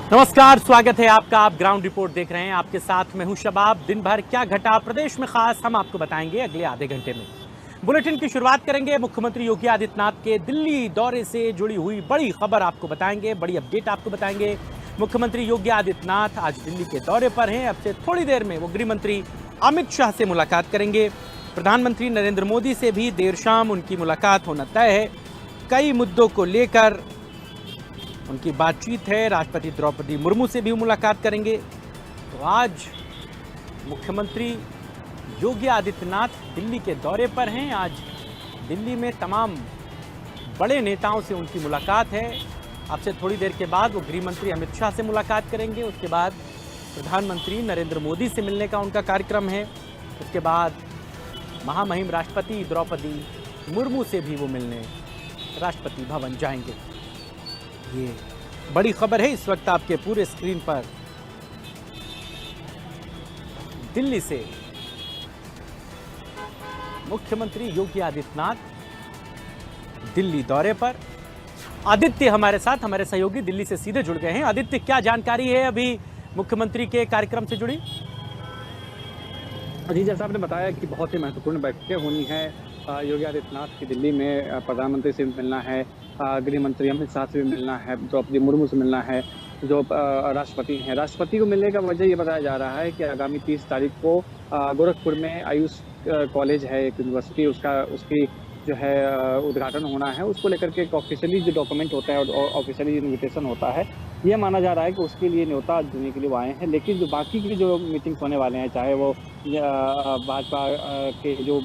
नमस्कार, स्वागत है आपका। आप ग्राउंड रिपोर्ट देख रहे हैं। आपके साथ मैं हूं शबाब। दिन भर क्या घटा प्रदेश में खास, हम आपको बताएंगे अगले आधे घंटे में। बुलेटिन की शुरुआत करेंगे मुख्यमंत्री योगी आदित्यनाथ के दिल्ली दौरे से जुड़ी हुई बड़ी खबर आपको बताएंगे, बड़ी अपडेट आपको बताएंगे। मुख्यमंत्री योगी आदित्यनाथ आज दिल्ली के दौरे पर हैं। अब से थोड़ी देर में वो गृह मंत्री अमित शाह से मुलाकात करेंगे। प्रधानमंत्री नरेंद्र मोदी से भी देर शाम उनकी मुलाकात होना तय है। कई मुद्दों को लेकर उनकी बातचीत है। राष्ट्रपति द्रौपदी मुर्मू से भी मुलाकात करेंगे। तो आज मुख्यमंत्री योगी आदित्यनाथ दिल्ली के दौरे पर हैं। आज दिल्ली में तमाम बड़े नेताओं से उनकी मुलाकात है। अब से थोड़ी देर के बाद वो गृह मंत्री अमित शाह से मुलाकात करेंगे। उसके बाद प्रधानमंत्री नरेंद्र मोदी से मिलने का उनका कार्यक्रम है। उसके बाद महामहिम राष्ट्रपति द्रौपदी मुर्मू से भी वो मिलने राष्ट्रपति भवन जाएंगे। ये बड़ी खबर है इस वक्त आपके पूरे स्क्रीन पर। दिल्ली से मुख्यमंत्री योगी आदित्यनाथ दिल्ली दौरे पर। आदित्य हमारे साथ, हमारे सहयोगी दिल्ली से सीधे जुड़ गए हैं। आदित्य, क्या जानकारी है अभी मुख्यमंत्री के कार्यक्रम से जुड़ी? जी, जैसा आपने बताया कि बहुत ही महत्वपूर्ण बैठकें होनी है। योगी आदित्यनाथ की दिल्ली में प्रधानमंत्री से मिलना है, गृह मंत्री अमित शाह से भी मिलना है, द्रौपदी मुर्मू से मिलना है, जो राष्ट्रपति हैं। राष्ट्रपति को मिलने का वजह ये बताया जा रहा है कि आगामी 30 तारीख को गोरखपुर में आयुष कॉलेज है, एक यूनिवर्सिटी, उसकी जो है उद्घाटन होना है। उसको लेकर के एक ऑफिशियली जो डॉक्यूमेंट होता है और ऑफिशियली इन्विटेशन होता है, ये माना जा रहा है कि उसके लिए न्योता देने के लिए वो आए हैं। लेकिन जो बाकी की जो मीटिंग्स होने वाले हैं, चाहे वो भाजपा के जो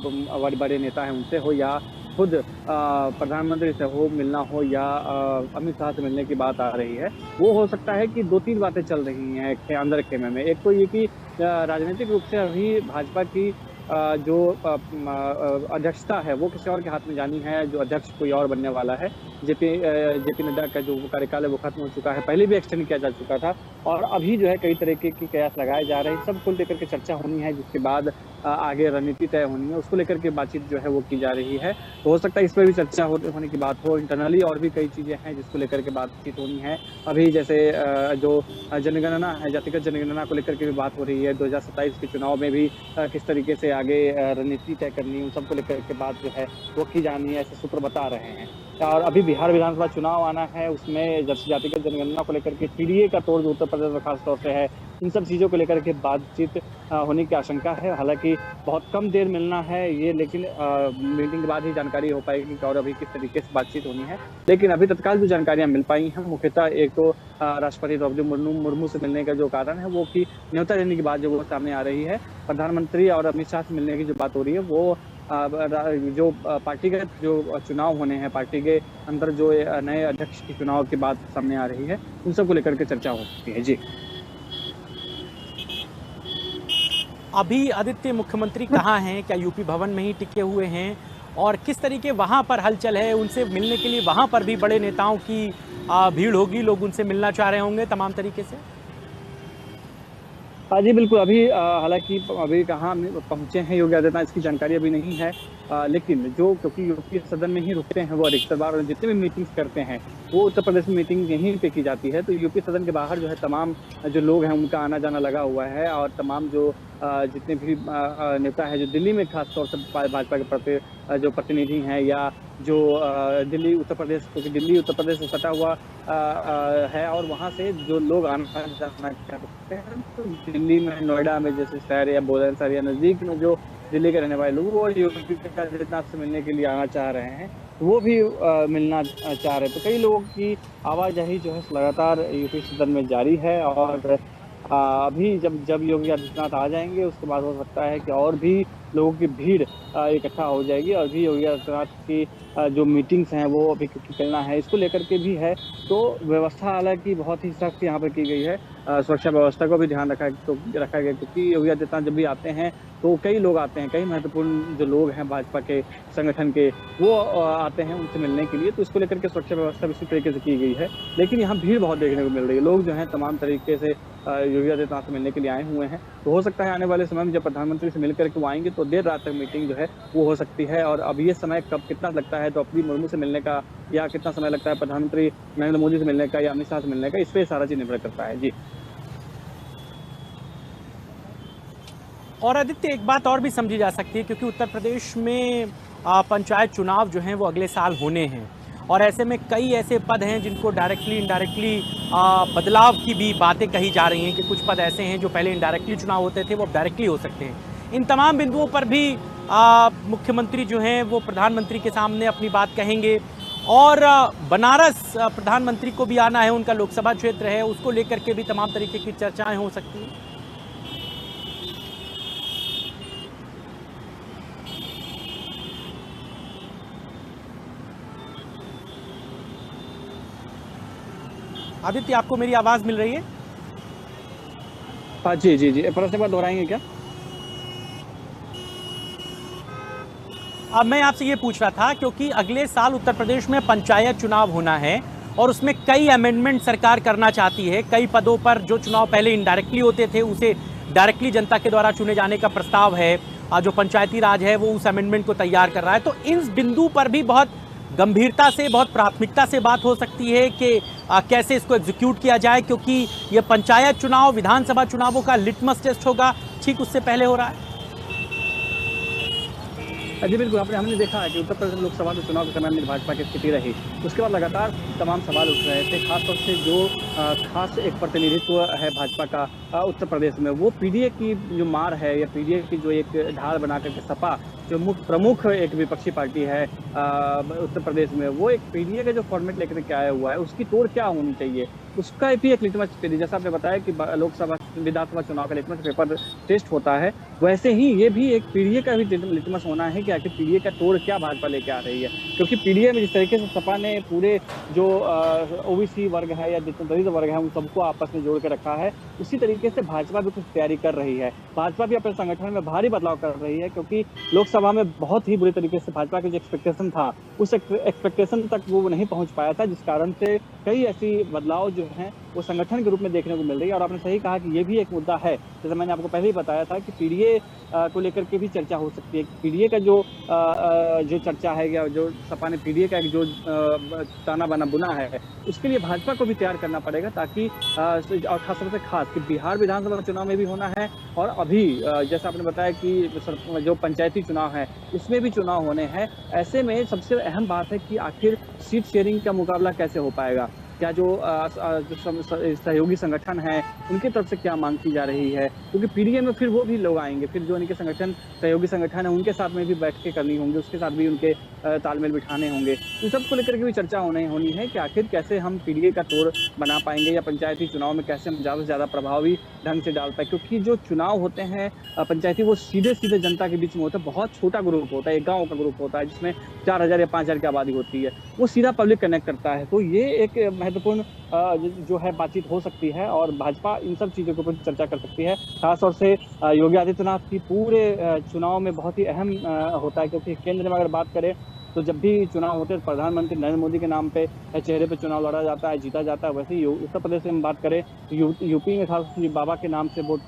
बड़े नेता हैं उनसे हो, या खुद प्रधानमंत्री से हो मिलना हो, या अमित शाह से मिलने की बात आ रही है, वो हो सकता है कि 2-3 बातें चल रही हैं अंदर खेमे में। एक तो ये कि राजनीतिक रूप से अभी भाजपा की जो अध्यक्षता है वो किसी और के हाथ में जानी है। जो अध्यक्ष कोई और बनने वाला है। जेपी नड्डा का जो कार्यकाल है वो खत्म हो चुका है, पहले भी एक्सटेंड किया जा चुका था, और अभी जो है कई तरीके की कयास लगाए जा रहे हैं। सबको लेकर के चर्चा होनी है, जिसके बाद आगे रणनीति तय होनी है, उसको लेकर के बातचीत जो है वो की जा रही है। तो हो सकता है इस पर भी चर्चा होने की बात हो। इंटरनली और भी कई चीजें हैं जिसको लेकर के बातचीत होनी है। अभी जैसे जो जनगणना है, जातिगत जनगणना को लेकर के भी बात हो रही है। 2027 के चुनाव में भी किस तरीके से आगे रणनीति तय करनी, उन सबको लेकर के बात जो है वो की जानी है, ऐसे सूत्र बता रहे हैं। और अभी बिहार विधानसभा चुनाव आना है, उसमें जातिगत जनगणना को लेकर के पीडीए का तोड़ जो उत्तर प्रदेश में खासतौर से है, इन सब चीज़ों को लेकर के बातचीत होने की आशंका है। हालांकि बहुत कम देर मिलना है ये, लेकिन मीटिंग के बाद ही जानकारी हो पाएगी और अभी किस तरीके से बातचीत होनी है। लेकिन अभी तत्काल जो जानकारियां मिल पाई हैं, मुख्यतः एक तो राष्ट्रपति द्रौपदी मुर्मू से मिलने का जो कारण है वो कि न्योता देने की बात जो वो सामने आ रही है। प्रधानमंत्री और अमित शाह से मिलने की जो बात हो रही है वो जो पार्टीगत जो चुनाव होने हैं, पार्टी के अंदर जो नए अध्यक्ष की चुनाव की बात सामने आ रही है, उन सबको लेकर के चर्चा हो सकती है। जी, अभी आदित्य मुख्यमंत्री कहाँ हैं? क्या यूपी भवन में ही टिके हुए हैं? और किस तरीके वहां पर हलचल है? उनसे मिलने के लिए वहां पर भी बड़े नेताओं की भीड़ होगी, लोग उनसे मिलना चाह रहे होंगे तमाम तरीके से। हाँ जी, बिल्कुल। अभी हालांकि अभी कहाँ पहुंचे हैं योगी आदित्यनाथ, इसकी जानकारी अभी नहीं है। लेकिन जो, क्योंकि यूपी सदन में ही रुकते हैं वो अधिकतर बार, और जितने भी मीटिंग्स करते हैं वो उत्तर प्रदेश में मीटिंग यहीं पे की जाती है। तो यूपी सदन के बाहर जो है तमाम जो लोग हैं उनका आना जाना लगा हुआ है, और तमाम जो जितने भी नेता हैं जो दिल्ली में खासतौर से भाजपा के जो प्रतिनिधि हैं, या जो दिल्ली उत्तर प्रदेश, क्योंकि दिल्ली उत्तर प्रदेश से सटा हुआ है, और वहाँ से जो लोग आना जाना करते हैं, तो दिल्ली में नोएडा में जैसे शहर या बुलंदशहर या नज़दीक में जो दिल्ली के रहने वाले लोग वो योगी आदित्यनाथ से मिलने के लिए आना चाह रहे हैं, वो भी मिलना चाह रहे हैं। तो कई लोगों की आवाजाही जो है लगातार यूपी सदन में जारी है, और अभी जब योगी आदित्यनाथ आ जाएंगे उसके बाद हो सकता है कि और भी लोगों की भीड़ इकट्ठा हो जाएगी। और भी योगी आदित्यनाथ की जो मीटिंग्स हैं वो अभी निकलना है, इसको लेकर के भी है। तो व्यवस्था हालांकि बहुत ही सख्त यहाँ पर की गई है। सुरक्षा व्यवस्था को भी ध्यान रखा गया, क्योंकि योगी आदित्यनाथ जब भी आते हैं तो कई लोग आते हैं, कई महत्वपूर्ण जो लोग हैं भाजपा के संगठन के, वो आते हैं उनसे मिलने के लिए। तो इसको लेकर के सुरक्षा व्यवस्था इसी तरीके से की गई है। लेकिन यहाँ भीड़ बहुत देखने को मिल रही है। लोग जो हैं तमाम तरीके से योगी आदित्यनाथ से मिलने के लिए आए हुए हैं। तो हो सकता है आने वाले समय में जब प्रधानमंत्री से मिलकर के वो आएंगे तो देर रात तक मीटिंग जो है वो हो सकती है। और अब ये समय कब कितना लगता है द्रौपदी मुर्मू से मिलने का, या कितना समय लगता है प्रधानमंत्री नरेंद्र मोदी से मिलने का या अमित शाह से मिलने का, इस पे सारा चीज निर्भर करता है। जी। और आदित्य, एक बात और भी समझी जा सकती है, क्योंकि उत्तर प्रदेश में पंचायत चुनाव जो हैं वो अगले साल होने हैं, और ऐसे में कई ऐसे पद हैं जिनको डायरेक्टली इनडायरेक्टली बदलाव की भी बातें कही जा रही हैं कि कुछ पद ऐसे हैं जो पहले इनडायरेक्टली चुनाव होते थे वो अब डायरेक्टली हो सकते हैं। इन तमाम बिंदुओं पर भी मुख्यमंत्री जो हैं वो प्रधानमंत्री के सामने अपनी बात कहेंगे, और बनारस प्रधानमंत्री को भी आना है, उनका लोकसभा क्षेत्र है, उसको लेकर के भी तमाम तरीके की चर्चाएं हो सकती हैं। आदित्य, आपको मेरी आवाज मिल रही है? हाँ जी जी जी, प्रश्न एक बार दोहराएंगे क्या? अब मैं आपसे ये पूछ रहा था, क्योंकि अगले साल उत्तर प्रदेश में पंचायत चुनाव होना है और उसमें कई अमेंडमेंट सरकार करना चाहती है। कई पदों पर जो चुनाव पहले इनडायरेक्टली होते थे उसे डायरेक्टली जनता के द्वारा चुने जाने का प्रस्ताव है। जो पंचायती राज है वो उस अमेंडमेंट को तैयार कर रहा है। तो इस बिंदु पर भी बहुत गंभीरता से, बहुत प्राथमिकता से बात हो सकती है कि कैसे इसको एग्जीक्यूट किया जाए, क्योंकि ये पंचायत चुनाव विधानसभा चुनावों का लिटमस टेस्ट होगा, ठीक उससे पहले हो रहा है। जी बिल्कुल, हमने देखा है कि उत्तर प्रदेश लोकसभा के चुनाव के समय में भाजपा की स्थिति रही, उसके बाद लगातार तमाम सवाल उठ रहे थे। खासतौर से जो खास एक प्रतिनिधित्व है भाजपा का उत्तर प्रदेश में, वो पीडीए की जो मार है या पीडीए की जो एक ढाल बना करके सपा जो प्रमुख एक विपक्षी पार्टी है उत्तर प्रदेश में, वो एक पीडीए का जो फॉर्मेट लेकर के आया हुआ है, उसकी तोड़ क्या होनी चाहिए, उसका भी एक लिटमस टेस्ट, जैसा आपने बताया कि लोकसभा विधानसभा चुनाव का लिटमस पेपर टेस्ट होता है, वैसे ही ये भी एक पीडीए का भी लिटमस होना है कि आखिर पीडीए का तोड़ क्या भाजपा लेके आ रही है। क्योंकि पीडीए में जिस तरीके से सपा ने पूरे जो ओबीसी वर्ग है या जितने दलित वर्ग है उन सबको आपस में जोड़ के रखा है, उसी तरीके से भाजपा भी कुछ तैयारी कर रही है। भाजपा भी अपने संगठन में भारी बदलाव कर रही है, क्योंकि लोकसभा में बहुत ही बुरी तरीके से भाजपा का जो एक्सपेक्टेशन था उस एक्सपेक्टेशन तक वो नहीं पहुंच पाया था, जिस कारण से कई ऐसी बदलाव जो हैं वो संगठन के रूप में देखने को मिल रही है। और आपने सही कहा कि ये भी एक मुद्दा है, जैसे मैंने आपको पहले ही बताया था कि पीडीए को लेकर के भी चर्चा हो सकती है। पीडीए का जो चर्चा है या जो सपा ने पीडीए का एक जो ताना बाना बुना है, उसके लिए भाजपा को भी तैयार करना पड़ेगा, ताकि और खासतौर से खास कि बिहार विधानसभा चुनाव में भी होना है, और अभी जैसा आपने बताया कि जो पंचायती चुनाव है उसमें भी चुनाव होने हैं। ऐसे में सबसे अहम बात है कि आखिर सीट शेयरिंग का मुकाबला कैसे हो पाएगा, क्या जो सहयोगी संगठन है उनकी तरफ से क्या मांग की जा रही है, क्योंकि पीडीए में फिर वो भी लोग आएंगे, फिर जो उनके संगठन सहयोगी संगठन है उनके साथ में भी बैठकें करनी होंगी, उसके साथ भी उनके तालमेल बिठाने होंगे। इन सबको लेकर के भी चर्चा होनी है कि आखिर कैसे हम पीडीए का तोड़ बना पाएंगे या पंचायती चुनाव में कैसे हम ज़्यादा से ज़्यादा प्रभावी ढंग से डाल पाए। क्योंकि जो चुनाव होते हैं पंचायती, वो सीधे सीधे जनता के बीच में होता है, बहुत छोटा ग्रुप होता है, एक गाँव का ग्रुप होता है जिसमें 4000 या 5000 की आबादी होती है, वो सीधा पब्लिक कनेक्ट करता है। तो ये एक महत्वपूर्ण जो है बातचीत हो सकती है, और भाजपा इन सब चीज़ों के ऊपर चर्चा कर सकती है। खासतौर से योगी आदित्यनाथ की पूरे चुनाव में बहुत ही अहम होता है, क्योंकि केंद्र में अगर बात करें तो जब भी चुनाव होते हैं प्रधानमंत्री नरेंद्र मोदी के नाम पे चेहरे पे चुनाव लड़ा जाता है, जीता जाता है। वैसे ही उत्तर प्रदेश में बात करें तो यूपी में खास बाबा के नाम से वोट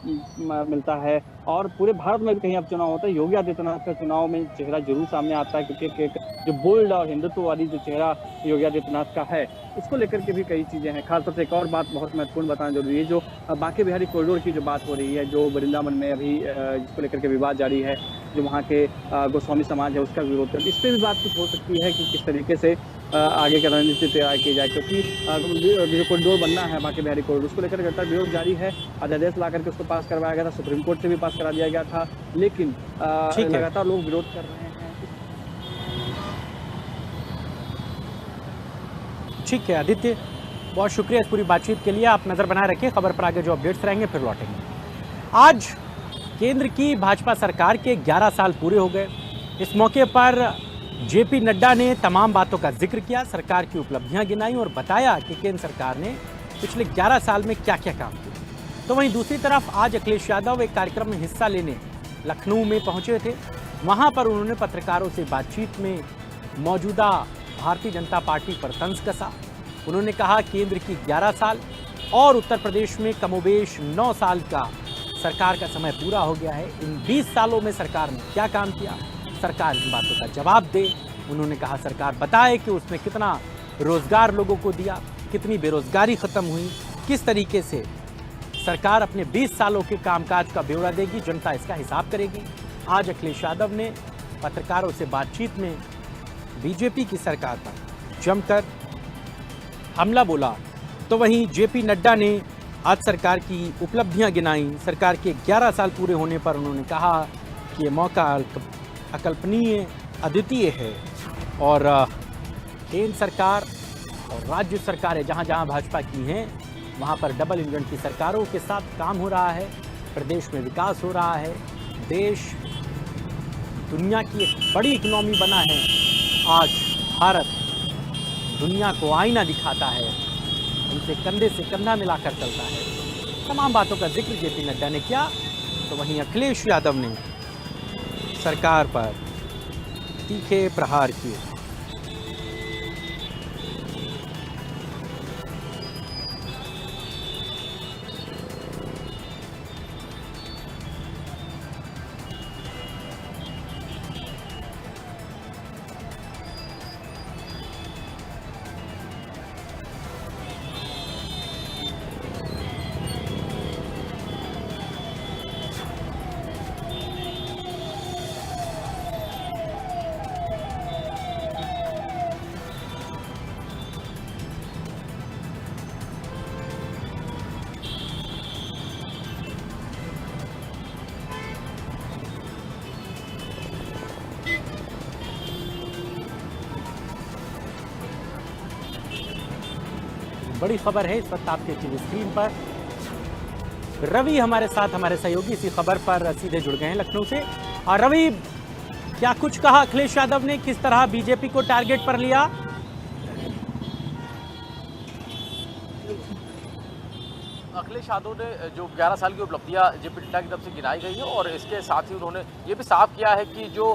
मिलता है, और पूरे भारत में भी कहीं अब चुनाव होता है योगी आदित्यनाथ का चुनाव में चेहरा जरूर सामने आता है, क्योंकि जो बोल्ड और हिंदुत्ववादी जो चेहरा योगी आदित्यनाथ का है, उसको लेकर के भी कई चीज़ें हैं। खासतौर से एक और बात बहुत महत्वपूर्ण बताना जरूरी है, जो बांके बिहारी कॉरिडोर की जो बात हो रही है, जो वृंदावन में अभी जिसको लेकर के विवाद जारी है, जो वहाँ के गोस्वामी समाज है उसका विरोध कर, इस पर भी बात कुछ हो सकती है कि किस तरीके से आगे का रणनीति तैयार की जाए। क्योंकि जो कॉरिडोर बनना है बांके बिहारी कॉरिडोर, उसको लेकर लगातार विरोध जारी है। अध्यादेश ला करके उसको पास करवाया गया था, सुप्रीम कोर्ट से भी पास करा दिया गया था, लेकिन लगातार लोग विरोध कर रहे हैं। ठीक है आदित्य, बहुत शुक्रिया इस पूरी बातचीत के लिए। आप नज़र बनाए रखिए, खबर पर आगे जो अपडेट्स रहेंगे फिर लौटेंगे। आज केंद्र की भाजपा सरकार के 11 साल पूरे हो गए। इस मौके पर जेपी नड्डा ने तमाम बातों का जिक्र किया, सरकार की उपलब्धियां गिनाई और बताया कि केंद्र सरकार ने पिछले 11 साल में क्या क्या काम किया। तो वहीं दूसरी तरफ आज अखिलेश यादव एक कार्यक्रम में हिस्सा लेने लखनऊ में पहुंचे थे। वहां पर उन्होंने पत्रकारों से बातचीत में मौजूदा भारतीय जनता पार्टी पर तंज कसा। उन्होंने कहा केंद्र की 11 साल और उत्तर प्रदेश में कमोबेश 9 साल का सरकार का समय पूरा हो गया है। इन 20 सालों में सरकार ने क्या काम किया, सरकार इन बातों का जवाब दे। उन्होंने कहा सरकार बताए कि उसने कितना रोजगार लोगों को दिया, कितनी बेरोजगारी खत्म हुई, किस तरीके से सरकार अपने 20 सालों के कामकाज का ब्यौरा देगी, जनता इसका हिसाब करेगी। आज अखिलेश यादव ने पत्रकारों से बातचीत में बीजेपी की सरकार पर जमकर हमला बोला, तो वहीं जेपी नड्डा ने आज सरकार की उपलब्धियां गिनाई। सरकार के 11 साल पूरे होने पर उन्होंने कहा कि ये मौका अकल्पनीय, अद्वितीय है और केंद्र सरकार और राज्य सरकारें जहां जहां भाजपा की हैं वहां पर डबल इंजन की सरकारों के साथ काम हो रहा है, प्रदेश में विकास हो रहा है, देश दुनिया की एक बड़ी इकोनॉमी बना है। आज भारत दुनिया को आईना दिखाता है, उनसे कंधे से कंधा मिलाकर चलता है। तमाम बातों का जिक्र जेपी नड्डा ने किया, तो वहीं अखिलेश यादव ने सरकार पर तीखे प्रहार किए। बड़ी खबर है इस वक्त आपके टीवी स्क्रीन पर। रवि हमारे साथ, हमारे सहयोगी इसी खबर पर सीधे जुड़ गए हैं लखनऊ से। और रवि, क्या कुछ कहा अखिलेश यादव ने, किस तरह बीजेपी को टारगेट पर लिया? अखिलेश यादव ने जो 11 साल की उपलब्धियां जेपी नड्डा की तरफ से गिनाई गई है और इसके साथ ही उन्होंने ये भी साफ किया है कि जो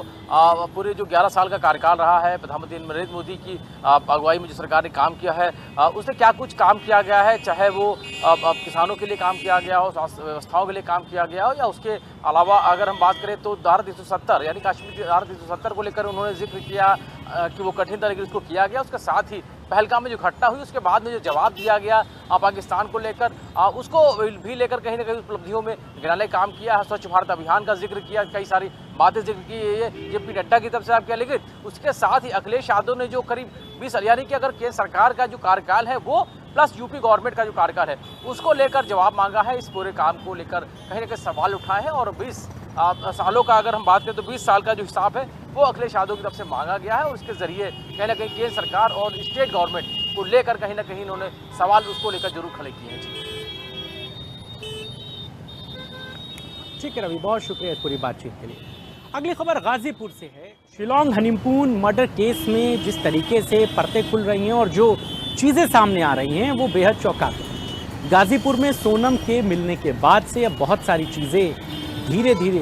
पूरे जो 11 साल का कार्यकाल रहा है प्रधानमंत्री नरेंद्र मोदी की अगुवाई में जो सरकार ने काम किया है, उससे क्या कुछ काम किया गया है, चाहे वो किसानों के लिए काम किया गया हो, स्वास्थ्य व्यवस्थाओं के लिए काम किया गया हो, या उसके अलावा अगर हम बात करें तो धारा 370 यानी कश्मीर की धारा 370 को लेकर उन्होंने जिक्र किया कि वो कठिन तरीके से उसको किया गया। उसके साथ ही पहलगाम में जो घटना हुई उसके बाद में जो जवाब दिया गया पाकिस्तान को लेकर, उसको भी लेकर कहीं ना कहीं उपलब्धियों में गिनाने काम किया है। स्वच्छ भारत अभियान का जिक्र किया, कई सारी बातें जिक्र की ये जेपी नड्डा की तरफ से आप किया। लेकिन उसके साथ ही अखिलेश यादव ने जो करीब 20 यानी कि अगर केंद्र सरकार का जो कार्यकाल है वो प्लस यूपी गवर्नमेंट का जो कार्यकाल है उसको लेकर जवाब मांगा है। इस पूरे काम को लेकर कहीं ना कहीं सवाल उठाए हैं और 20 सालों का अगर हम बात करें तो 20 साल का जो हिसाब है वो अखिलेश यादव की तरफ से मांगा गया है और उसके जरिए कहीं ना कहीं केंद्र सरकार और स्टेट गवर्नमेंट को लेकर कहीं ना कहीं इन्होंने सवाल उसको लेकर जरूर खड़े किए हैं। ठीक है रवि, बहुत शुक्रिया इस पूरी बातचीत के लिए। अगली खबर गाजीपुर से है। शिलोंग हनीमून मर्डर केस में जिस तरीके से परतें खुल रही हैं और जो चीज़ें सामने आ रही हैं वो बेहद चौंकाती हैं। गाजीपुर में सोनम के मिलने के बाद से अब बहुत सारी चीज़ें धीरे धीरे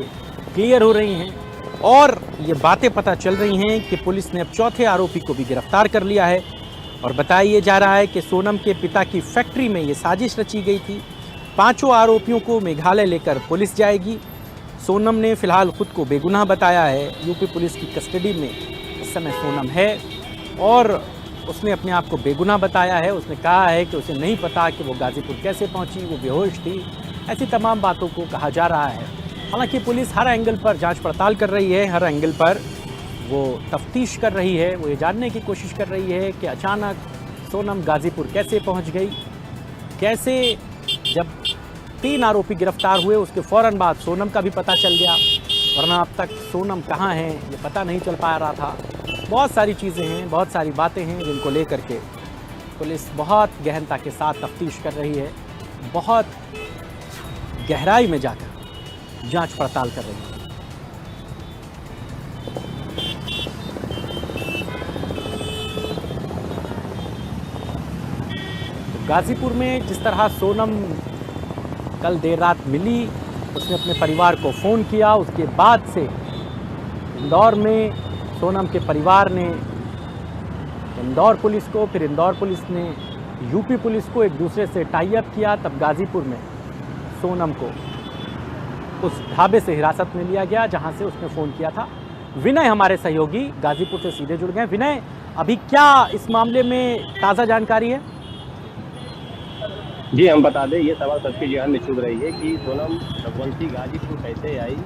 क्लियर हो रही हैं और ये बातें पता चल रही हैं कि पुलिस ने अब चौथे आरोपी को भी गिरफ्तार कर लिया है और बताया जा रहा है कि सोनम के पिता की फैक्ट्री में ये साजिश रची गई थी। 5 आरोपियों को मेघालय लेकर पुलिस जाएगी। सोनम ने फिलहाल खुद को बेगुनाह बताया है। यूपी पुलिस की कस्टडी में इस समय सोनम है और उसने अपने आप को बेगुनाह बताया है। उसने कहा है कि उसे नहीं पता कि वो गाजीपुर कैसे पहुंची, वो बेहोश थी, ऐसी तमाम बातों को कहा जा रहा है। हालांकि पुलिस हर एंगल पर जांच पड़ताल कर रही है, हर एंगल पर वो तफ्तीश कर रही है, वो ये जानने की कोशिश कर रही है कि अचानक सोनम गाजीपुर कैसे पहुंच गई, कैसे जब 3 आरोपी गिरफ्तार हुए उसके फ़ौरन बाद सोनम का भी पता चल गया, वरना अब तक सोनम कहाँ है ये पता नहीं चल पा रहा था। बहुत सारी चीज़ें हैं, बहुत सारी बातें हैं जिनको लेकर के पुलिस बहुत गहनता के साथ तफ्तीश कर रही है, बहुत गहराई में जाकर जांच पड़ताल कर रही है। तो गाजीपुर में जिस तरह सोनम कल देर रात मिली, उसने अपने परिवार को फ़ोन किया, उसके बाद से इंदौर में सोनम के परिवार ने इंदौर पुलिस को, फिर इंदौर पुलिस ने यूपी पुलिस को एक दूसरे से टाई अप किया। तब गाजीपुर में सोनम को उस ढाबे से हिरासत में लिया गया जहां से उसने फ़ोन किया था विनय हमारे सहयोगी गाजीपुर से सीधे जुड़ गए। विनय, अभी क्या इस मामले में ताज़ा जानकारी है? जी, हम बता दें, ये सवाल सबके ज़हन में चुभ रही है कि सोनम रघुवंशी गाजीपुर कैसे आई,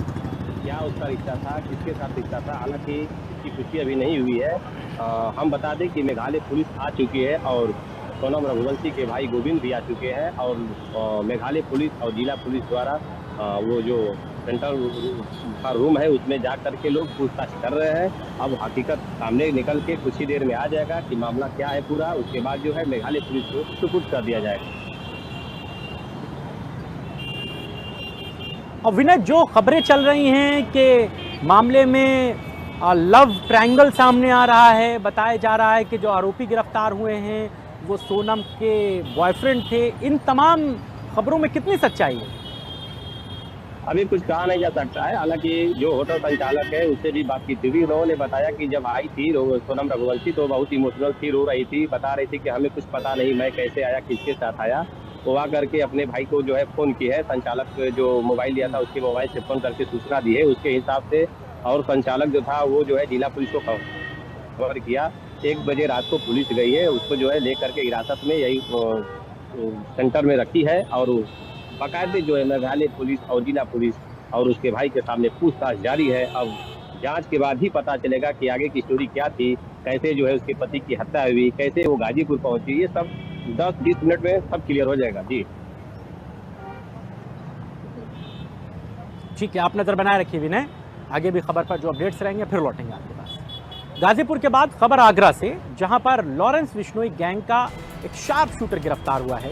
क्या उसका रिश्ता था, किसके साथ रिश्ता था। हालांकि इसकी पुष्टि अभी नहीं हुई है। हम बता दें कि मेघालय पुलिस आ चुकी है और सोनम रघुवंशी के भाई गोविंद भी आ चुके हैं और मेघालय पुलिस और जिला पुलिस द्वारा वो जो सेंट्रल का रूम है उसमें जा करके लोग पूछताछ कर रहे हैं। अब हकीकत सामने निकल के कुछ ही देर में आ जाएगा कि मामला क्या है पूरा। उसके बाद जो है मेघालय पुलिस को सुपुर्द कर दिया जाएगा। और विनय, जो खबरें चल रही हैं कि मामले में लव ट्रायंगल सामने आ रहा है, बताया जा रहा है कि जो आरोपी गिरफ्तार हुए हैं वो सोनम के बॉयफ्रेंड थे, इन तमाम खबरों में कितनी सच्चाई है? अभी कुछ कहा नहीं जा सकता है। हालांकि जो होटल संचालक है उससे भी बातचीत हुई, उन्होंने बताया कि जब आई थी सोनम रघुवंशी तो बहुत इमोशनल थी, रो रही थी, बता रही थी कि हमें कुछ पता नहीं मैं कैसे आया, किसके साथ आया। वो आ करके अपने भाई को जो है फ़ोन की है, संचालक जो मोबाइल लिया था उसके मोबाइल से फ़ोन करके सूचना दी है उसके हिसाब से। और संचालक जो था वो जो है जिला पुलिस को खबर किया। 1 बजे रात को पुलिस गई है, उसको जो है लेकर के हिरासत में यही सेंटर में रखी है और बाकायदे जो है मेघालय पुलिस और जिला पुलिस और उसके भाई के सामने पूछताछ जारी है। अब जांच के बाद ही पता चलेगा कि आगे की स्टोरी क्या थी, कैसे जो है उसके पति की हत्या हुई, कैसे वो गाजीपुर पहुंची। ये सब 10-20 मिनट में सब क्लियर हो जाएगा। जी ठीक है, आप नजर बनाए रखिए विनय, आगे भी खबर पर जो अपडेट्स रहेंगे फिर लौटेंगे आपके पास। गाजीपुर के बाद खबर आगरा से, जहां पर लॉरेंस बिश्नोई गैंग का एक शार्प शूटर गिरफ्तार हुआ है।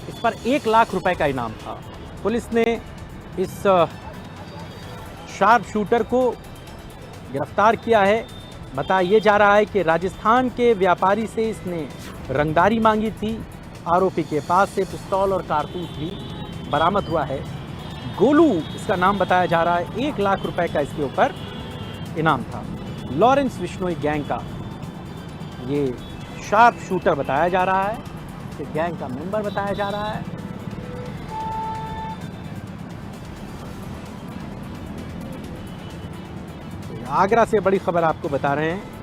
इस पर 1 लाख रुपए का इनाम था। पुलिस ने इस शार्प शूटर को गिरफ्तार किया है। बताया जा रहा है कि राजस्थान के व्यापारी से इसने रंगदारी मांगी थी। आरोपी के पास से पिस्तौल और कारतूस भी बरामद हुआ है। गोलू इसका नाम बताया जा रहा है। 1 लाख रुपए का इसके ऊपर इनाम था। लॉरेंस बिश्नोई गैंग का ये शार्प शूटर बताया जा रहा है, कि गैंग का मेंबर बताया जा रहा है। आगरा से बड़ी खबर आपको बता रहे हैं।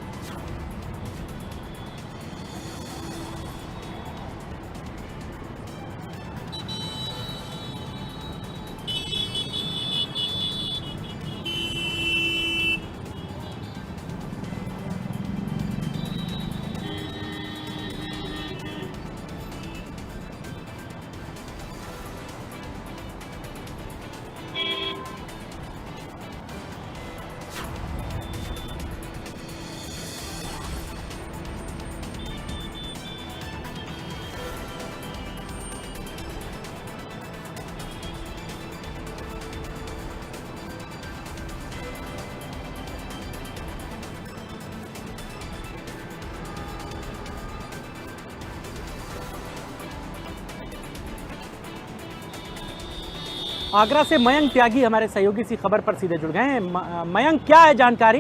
आगरा से मयंक त्यागी हमारे सहयोगी सी खबर पर सीधे जुड़ गए हैं। मयंक, क्या है जानकारी?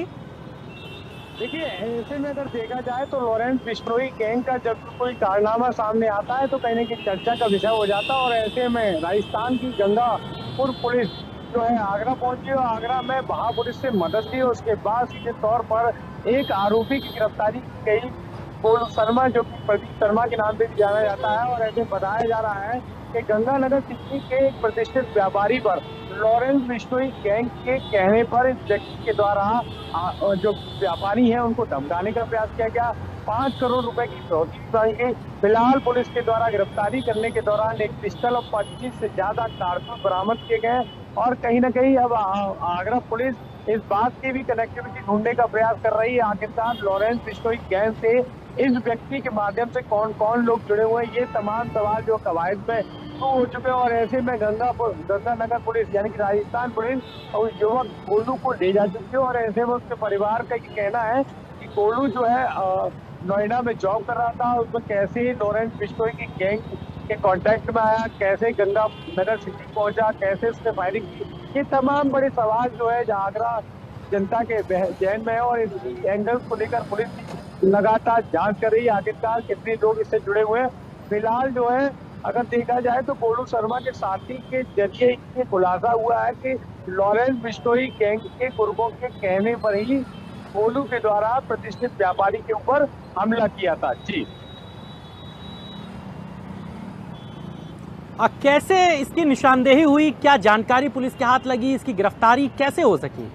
देखिए, ऐसे में अगर देखा जाए तो लॉरेंस बिश्नोई गैंग का जब कोई कारनामा सामने आता है तो कहीं ना कहीं चर्चा का विषय हो जाता है। और ऐसे में राजस्थान की गंगापुर पुलिस जो है आगरा पहुंची और आगरा में वहां पुलिस से मदद ली। उसके बाद सीधे तौर पर एक आरोपी की गिरफ्तारी की गई, गोलू शर्मा, जो कि प्रदीप शर्मा के नाम से भी जाना जाता है। और ऐसे बताया जा रहा है कि गंगानगर सिटी के एक प्रतिष्ठित व्यापारी पर लॉरेंस बिश्नोई गैंग के कहने पर इस व्यक्ति के द्वारा जो व्यापारी हैं उनको धमकाने का प्रयास किया गया। 5 करोड़ रुपए की फिरौती मांगी गई। फिलहाल पुलिस के द्वारा गिरफ्तारी करने के दौरान एक पिस्टल और 25 से ज्यादा कारतूस बरामद किए गए। और कहीं ना कहीं अब आगरा पुलिस इस बात की भी कनेक्टिविटी ढूंढने का प्रयास कर रही है आखिरकार लॉरेंस बिश्नोई गैंग से इस व्यक्ति के माध्यम से कौन कौन लोग जुड़े हुए हैं। ये तमाम सवाल जो कवायद में हो चुके हैं। और ऐसे में गंगानगर पुलिस यानी कि राजस्थान पुलिस और युवक गोलू को ले जा चुकी है। और ऐसे में उसके परिवार का ये कहना है कि गोलू जो है नोएडा में जॉब कर रहा था, उसमें कैसे लॉरेंस बिश्नोई की गैंग के कांटेक्ट में आया, कैसे गंगानगर सिटी पहुंचा, कैसे उसने फायरिंग की, ये तमाम बड़े सवाल जो है आगरा जनता के जहन में है। और इस एंगल को लेकर पुलिस लगातार जांच कर रही है आखिरकार कितने लोग इससे जुड़े हुए हैं। फिलहाल जो है अगर देखा जाए तो गोलू शर्मा के साथी के जरिए ये खुलासा हुआ है कि लॉरेंस बिश्नोई गैंग के गुर्गों के कहने पर ही गोलू के द्वारा प्रतिष्ठित व्यापारी के ऊपर हमला किया था। जी कैसे इसकी निशानदेही हुई, क्या जानकारी पुलिस के हाथ लगी, इसकी गिरफ्तारी कैसे हो सकी?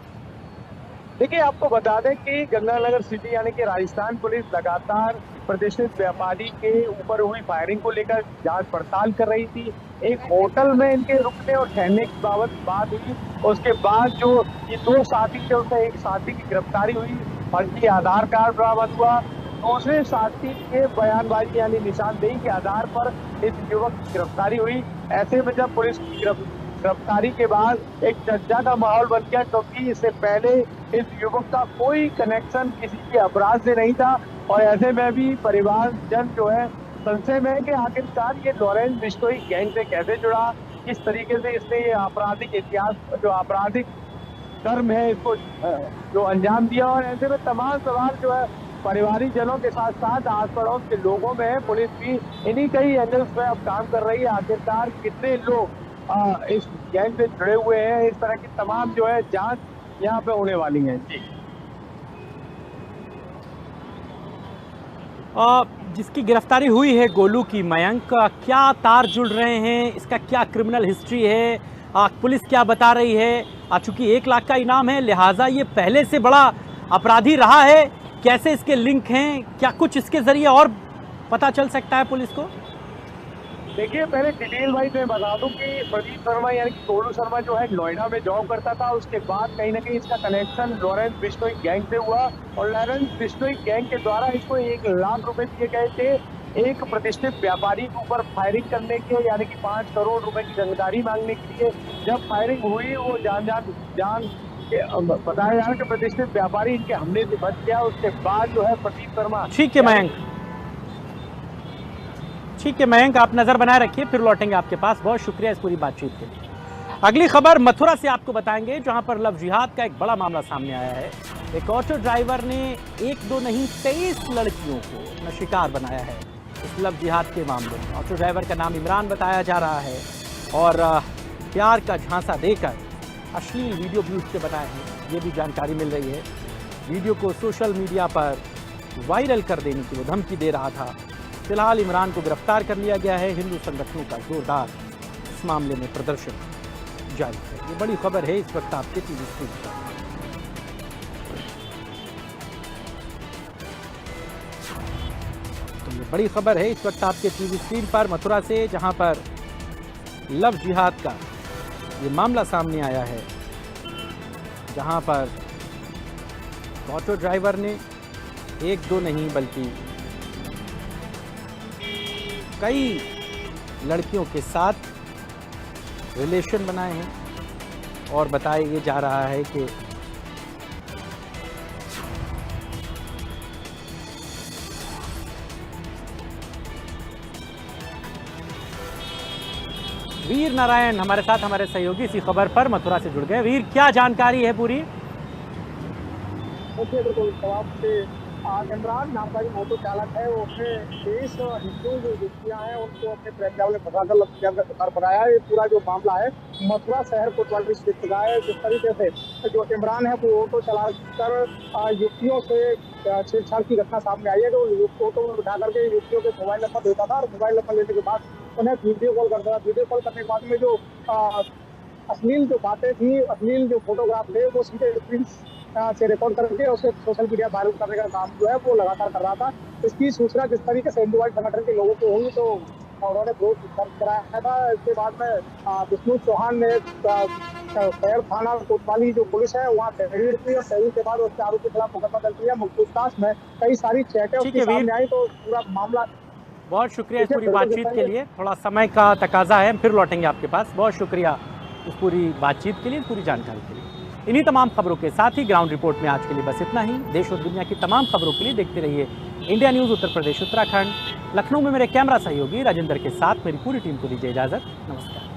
देखिए, आपको बता दें कि गंगानगर सिटी यानी कि राजस्थान पुलिस लगातार प्रतिष्ठित व्यापारी के ऊपर हुई फायरिंग को लेकर जांच पड़ताल कर रही थी। एक होटल में इनके रुकने और ठहरने की बात हुई। उसके बाद जो ये दो साथी थे उसमें एक साथी की गिरफ्तारी हुई, फर्जी आधार कार्ड बरामद हुआ। दूसरे साथी के बयानबाजी यानी निशानदेही के आधार पर इस युवक की गिरफ्तारी हुई। ऐसे में जब पुलिस की गिरफ्तारी के बाद एक चर्चा का माहौल बन गया, क्योंकि इससे पहले इस युवक का कोई कनेक्शन किसी के अपराध से नहीं था। और ऐसे में भी परिवारजन जो है संशय में है कि आखिरकार ये लॉरेंस बिश्नोई गैंग से कैसे जुड़ा, किस तरीके से इसने ये आपराधिक इतिहास, जो आपराधिक कर्म है, इसको जो अंजाम दिया। और ऐसे में तमाम सवाल जो है परिवारिक जनों के साथ साथ आस पड़ोस के लोगों में है। पुलिस भी इन्हीं कई एंगल्स पे अब काम कर रही है। आखिरकार कितने लोग इस गैंग से जुड़े हुए हैं, इस तरह की तमाम जो है जांच यहाँ पे होने वाली है। जी जिसकी गिरफ्तारी हुई है गोलू की, मयंक, क्या तार जुड़ रहे हैं, इसका क्या क्रिमिनल हिस्ट्री है, पुलिस क्या बता रही है? चूंकि 1 लाख का इनाम है, लिहाजा ये पहले से बड़ा अपराधी रहा है। कैसे इसके लिंक हैं, क्या कुछ इसके जरिए और पता चल सकता है पुलिस को? देखिए, पहले डिटेल वाइज मैं बता दूं कि प्रदीप शर्मा यानी कि गोलू शर्मा जो है नोएडा में जॉब करता था। उसके बाद कहीं ना कहीं इसका कनेक्शन लॉरेंस बिश्नोई गैंग से हुआ और लॉरेंस बिश्नोई गैंग के द्वारा इसको 1 लाख रुपए दिए गए थे एक प्रतिष्ठित व्यापारी के ऊपर फायरिंग करने के, यानी कि 5 करोड़ रुपए की रंगदारी मांगने के लिए। जब फायरिंग हुई वो जान बताया जा रहा है कि प्रतिष्ठित व्यापारी इनके हमले से बच गया। उसके बाद जो है प्रदीप शर्मा। ठीक है मयंक, आप नजर बनाए रखिए, फिर लौटेंगे आपके पास। बहुत शुक्रिया इस पूरी बातचीत के लिए। अगली खबर मथुरा से आपको बताएंगे, जहां पर लव जिहाद का एक बड़ा मामला सामने आया है। एक ऑटो ड्राइवर ने 1 2 नहीं 23 लड़कियों को अपना शिकार बनाया है इस लव जिहाद के मामले में। ऑटो ड्राइवर का नाम इमरान बताया जा रहा है और प्यार का झांसा देकर अश्लील वीडियो भी उसके बनाए हैं, ये भी जानकारी मिल रही है। वीडियो को सोशल मीडिया पर वायरल कर देने की वो धमकी दे रहा था। फिलहाल इमरान को गिरफ्तार कर लिया गया है। हिंदू संगठनों का जोरदार इस मामले में प्रदर्शन जारी है। ये बड़ी खबर है इस वक्त आपके टीवी स्क्रीन पर। तो ये बड़ी खबर है इस वक्त आपके टीवी स्क्रीन पर मथुरा से, जहां पर लव जिहाद का ये मामला सामने आया है, जहां पर ऑटो ड्राइवर ने 1 2 नहीं बल्कि कई लड़कियों के साथ रिलेशन बनाए हैं और बताया ये जा रहा है कि वीर नारायण हमारे साथ, हमारे सहयोगी इसी खबर पर मथुरा से जुड़ गए। वीर, क्या जानकारी है पूरी? इमरान नाम का जो ऑटो चालक है वो अपने 23 हिंदू जो युवतियाँ हैं उनको अपने प्रेम में फंसा कर शिकार बनाया है। ये पूरा जो मामला है मथुरा शहर कोतवाली स्थित का है। जिस तरीके से जो इमरान है वो ऑटो चलाकर युवतियों से छेड़छाड़ की घटना सामने आई है। तो ऑटो में बिठा करके युवतियों के मोबाइल नंबर देता था और मोबाइल नंबर लेने के बाद उन्हें वीडियो कॉल करता था। वीडियो कॉल करने के बाद में जो अश्लील जो बातें थी, अश्लील जो फोटोग्राफ थे, वो सीधे स्क्रीन से रिकॉर्ड करके उसे सोशल मीडिया वायरल करने का काम जो है वो लगातार कर रहा था। इसकी सूचना जिस तरीके से हिंदू संगठन के लोगों को हुई तो उन्होंने विरोध दर्ज कराया था। इसके बाद में विष्णु चौहान ने शहर थाना कोतवाली जो पुलिस है वहाँ तहरीर की और तहरीर के बाद उसके आरोपी के खिलाफ मुकदमा दर्ज किया। पूछताछ में कई सारी चैटें उसके सामने आई तो पूरा मामला। बहुत शुक्रिया इस पूरी बातचीत के लिए। थोड़ा समय का तकाजा है, फिर लौटेंगे आपके पास। बहुत शुक्रिया इस पूरी बातचीत के लिए, पूरी जानकारी के लिए। इन्हीं तमाम खबरों के साथ ही ग्राउंड रिपोर्ट में आज के लिए बस इतना ही। देश और दुनिया की तमाम खबरों के लिए देखते रहिए इंडिया न्यूज़ उत्तर प्रदेश उत्तराखंड। लखनऊ में मेरे कैमरा सहयोगी राजेंद्र के साथ मेरी पूरी टीम को दीजिए इजाज़त। नमस्कार।